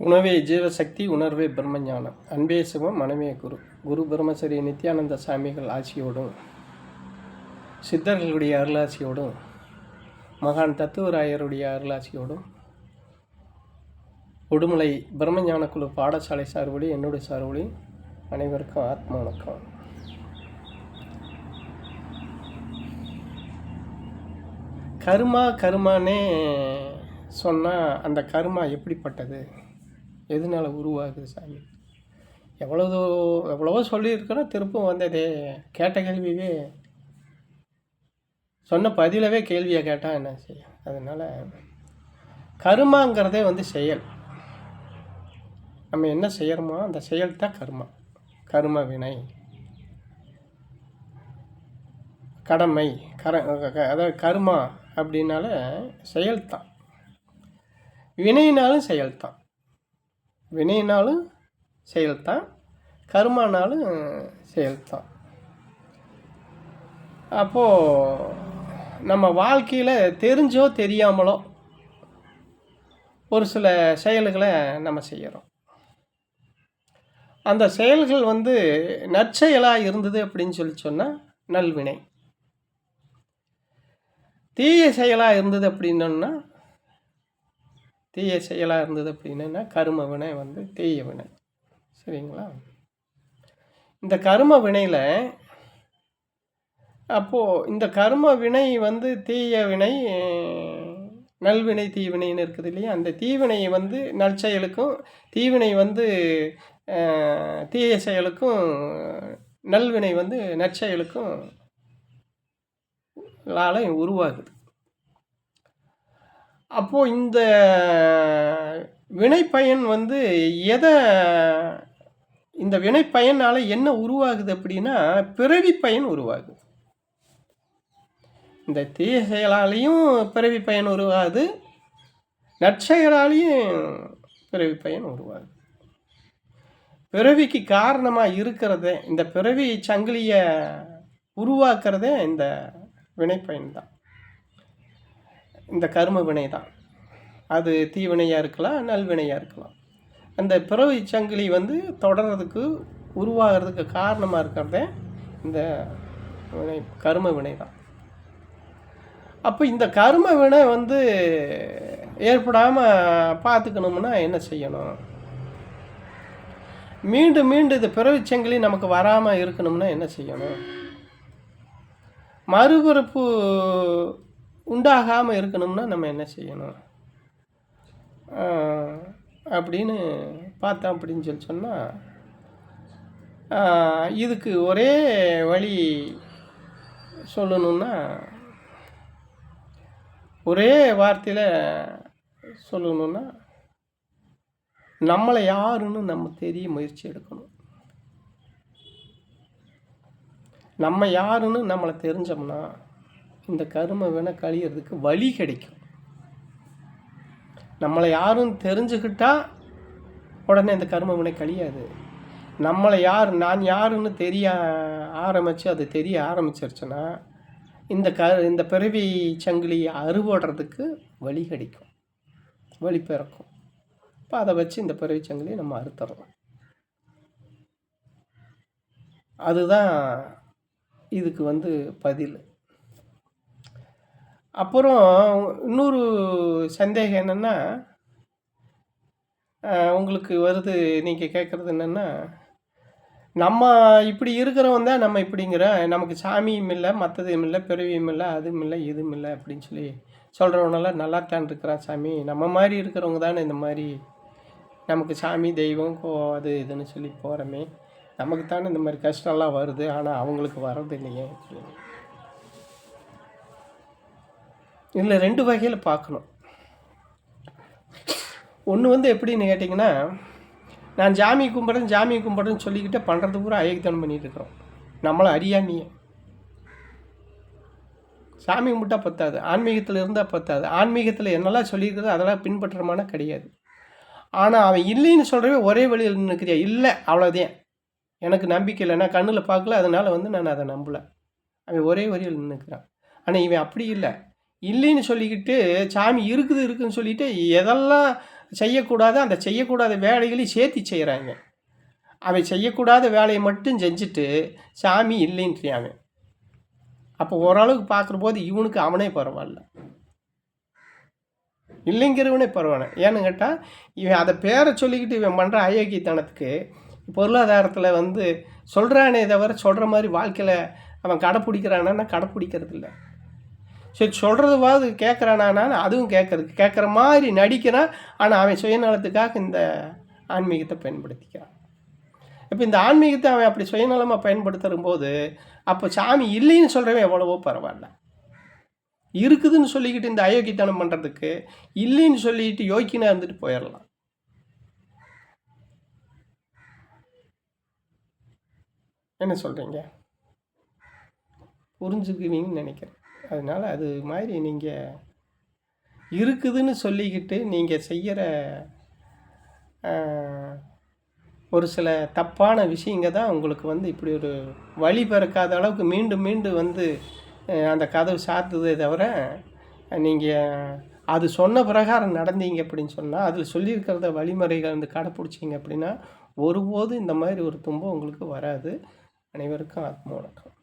உணவே ஜீவசக்தி, உணர்வே பிரம்மஞானம். அன்பே சிவம், மனமே குரு. குரு பிரம்மசரி நித்யானந்த சாமிகள் ஆட்சியோடும், சித்தர்களுடைய அருளாட்சியோடும், மகான் தத்துவராயருடைய அருளாட்சியோடும், உடுமலை பிரம்மஞான குழு பாடசாலை சார்படி, என்னுடைய சார்படி அனைவருக்கும் ஆத்ம வணக்கம். கருமானே சொன்னால் அந்த கருமா எப்படிப்பட்டது, எதனால் உருவாகுது சாமி? எவ்வளவோ சொல்லியிருக்கிறோம், திருப்பும் வந்ததே. கேட்ட கேள்வியே சொன்ன பதிலவே கேள்வியை கேட்டால் என்ன செய்யும்? அதனால் கருமாங்கிறதே செயல். நம்ம என்ன செய்கிறோமோ அந்த செயல் தான் கர்மா. கர்ம வினை, கடமை, அதாவது கர்மா அப்படின்னால செயல்தான். வினைனாலும் செயல்தான், வினைனாலும் செயல்தான், கர்மானாலும் செயல்தான். அப்போது நம்ம வாழ்க்கையில் தெரிஞ்சோ தெரியாமலோ ஒரு சில செயல்களை நம்ம செய்கிறோம். அந்த செயல்கள் நற்செயலாக இருந்தது அப்படின்னு சொன்னால் நல்வினை. தீய செயலாக இருந்தது அப்படின்னா கரும வினை, தீய வினை. சரிங்களா? இந்த கரும வினையில் அப்போது இந்த கரும வினை தீய வினை, நல்வினை, தீவினைன்னு இருக்குது இல்லையா? அந்த தீவினை நற்செயலுக்கும், தீவினை தீய செயலுக்கும், நல்வினை நற்செயலுக்கும் உருவாகுது. அப்போது இந்த வினைப்பயன் எதை, இந்த வினைப்பயனால் என்ன உருவாகுது அப்படின்னா பிறவி பயன் உருவாகுது. இந்த தீய செயலாலையும் பிறவி பயன் உருவாகுது, நற்செயலாலையும் பிறவி பயன் உருவாகுது. பிறவிக்கு காரணமாக இருக்கிறதே, இந்த பிறவி சங்கிலியை உருவாக்குறதே இந்த வினைப்பயன் தான், இந்த கர்ம வினை தான். அது தீவினையாக இருக்கலாம், நல்வினையாக இருக்கலாம். அந்த பிறவி சங்கிலி தொடர்றதுக்கு, உருவாகிறதுக்கு காரணமாக இருக்கிறதே இந்த வினை, கர்ம வினை தான். அப்போ இந்த கர்ம வினை ஏற்படாமல் பார்த்துக்கணும்னா என்ன செய்யணும்? மீண்டும் மீண்டும் இந்த பிறவி சங்கிலி நமக்கு வராமல் இருக்கணும்னா என்ன செய்யணும்? மறுபிறப்பு உண்டாகாமல் இருக்கணும்னா நம்ம என்ன செய்யணும் அப்படின்னு பார்த்தோம் அப்படின்னு சொன்னால், இதுக்கு ஒரே வழி சொல்லணுன்னா, ஒரே வார்த்தையில் சொல்லணுன்னா, நம்மளை யாருன்னு நம்ம தெரிய முயற்சி எடுக்கணும். நம்ம யாருன்னு நம்மளை தெரிஞ்சோம்னா இந்த கர்ம வினை கழியறதுக்கு வழி கிடைக்கும். நம்மளை யாருன்னு தெரிஞ்சுக்கிட்டா உடனே இந்த கர்ம வினை கழியாது. நம்மளை நான் யாருன்னு தெரிய ஆரம்பித்து அது தெரிய ஆரம்பிச்சிருச்சுன்னா இந்த பிறவி சங்கிலியை அறுபடுறதுக்கு வழி கிடைக்கும், வழி பிறக்கும். இப்போ அதை வச்சு இந்த பிறவி சங்கிலியை நம்ம அறுத்துடலாம். அதுதான் இதுக்கு பதில். அப்புறம் இன்னொரு சந்தேகம் என்னென்னா, உங்களுக்கு வருது, நீங்கள் கேட்குறது என்னென்னா, நம்ம இப்படி இருக்கிறவன் தான் நம்ம இப்படிங்கிற, நமக்கு சாமியும் இல்லை, மற்றதும் இல்லை, பிறவியும் இல்லை, அதுவும் இல்லை, இதுவும் இல்லை அப்படின்னு சொல்கிறவனெல்லாம் நல்லாத்தான் இருக்கிறான் சாமி. நம்ம மாதிரி இருக்கிறவங்க தானே இந்த மாதிரி நமக்கு சாமி, தெய்வம், அது இதுன்னு போகிறோமே, நமக்கு தானே இந்த மாதிரி கஷ்டம்லாம் வருது, ஆனால் அவங்களுக்கு வர்றது இல்லையே. இதில் ரெண்டு வகையில் பார்க்கணும். ஒன்று எப்படின்னு கேட்டிங்கன்னா, நான் ஜாமி கும்பிட்றேன்னு சொல்லிக்கிட்டே பண்ணுறது பூரா அயோக்கியத்தனம் பண்ணிகிட்டு இருக்கிறோம். நம்மளை அறியாமையே. சாமி கும்பிட்டா பத்தாது, ஆன்மீகத்தில் இருந்தால் பத்தாது. ஆன்மீகத்தில் என்னெல்லாம் சொல்லியிருக்கிறதோ அதெல்லாம் பின்பற்றுறமான கிடையாது. ஆனால் அவன் இல்லைன்னு சொல்கிறவே ஒரே வழியில் நின்றுக்கிறியா? இல்லை, அவ்வளோதான், எனக்கு நம்பிக்கை இல்லை, நான் கண்ணில் பார்க்கல, அதனால் நான் அதை நம்பலை. அவன் ஒரே வழியில் நின்றுக்கிறான். ஆனால் இவன் அப்படி இல்லை, இல்லைன்னு சொல்லிக்கிட்டு சாமி இருக்குதுன்னு சொல்லிட்டு எதெல்லாம் செய்யக்கூடாது, அந்த செய்யக்கூடாத வேலைகளையும் சேர்த்து செய்கிறாங்க. அவன் செய்யக்கூடாத வேலையை மட்டும் செஞ்சுட்டு சாமி இல்லைன்றான் அவன். அப்போ ஓரளவுக்கு பார்க்குற போது இவனுக்கு அவனே பரவாயில்ல, இல்லைங்கிறவனே பரவாயில்ல. ஏன்னு கேட்டால் இவன் அதை பேரை சொல்லிக்கிட்டு இவன் பண்ணுற அயோக்கியத்தனத்துக்கு பொருளாதாரத்தில் வந்து சொல்கிறானே தவிர சொல்கிற மாதிரி வாழ்க்கையில் அவன் கடைப்பிடிக்கிறானா? கடைப்பிடிக்கிறது இல்லை. சரி, சொல்கிறதுவாது கேட்குறானா? அதுவும் கேட்குற மாதிரி நடிக்கிறான். ஆனால் அவன் சுயநலத்துக்காக இந்த ஆன்மீகத்தை பயன்படுத்திக்கிறான். இப்போ இந்த ஆன்மீகத்தை அவன் அப்படி சுயநலமாக பயன்படுத்தும் போது அப்போ சாமி இல்லைன்னு சொல்கிறவன் எவ்வளவோ பரவாயில்ல. இருக்குதுன்னு சொல்லிக்கிட்டு இந்த அயோக்கியத்தனம் பண்ணுறதுக்கு இல்லைன்னு சொல்லிக்கிட்டு யோக்கியனாக இருந்துட்டு போயிடலாம். என்ன சொல்கிறீங்க? புரிஞ்சுக்குவீங்கன்னு நினைக்கிறேன். அதனால் அது மாதிரி நீங்கள் இருக்குதுன்னு சொல்லிக்கிட்டு நீங்கள் செய்கிற ஒரு சில தப்பான விஷயங்க தான் உங்களுக்கு வந்து இப்படி ஒரு வழி பிறக்காத அளவுக்கு மீண்டும் மீண்டும் வந்து அந்த கதவு சாத்துதே தவிர, நீங்கள் அது சொன்ன பிரகாரம் நடந்தீங்க அப்படின்னு சொன்னால், அதில் சொல்லியிருக்கிறத வழிமுறைகள் வந்து கடைப்பிடிச்சிங்க அப்படின்னா ஒருபோதும் இந்த மாதிரி ஒரு துன்பம் உங்களுக்கு வராது. அனைவருக்கும் ஆத்ம வணக்கம்.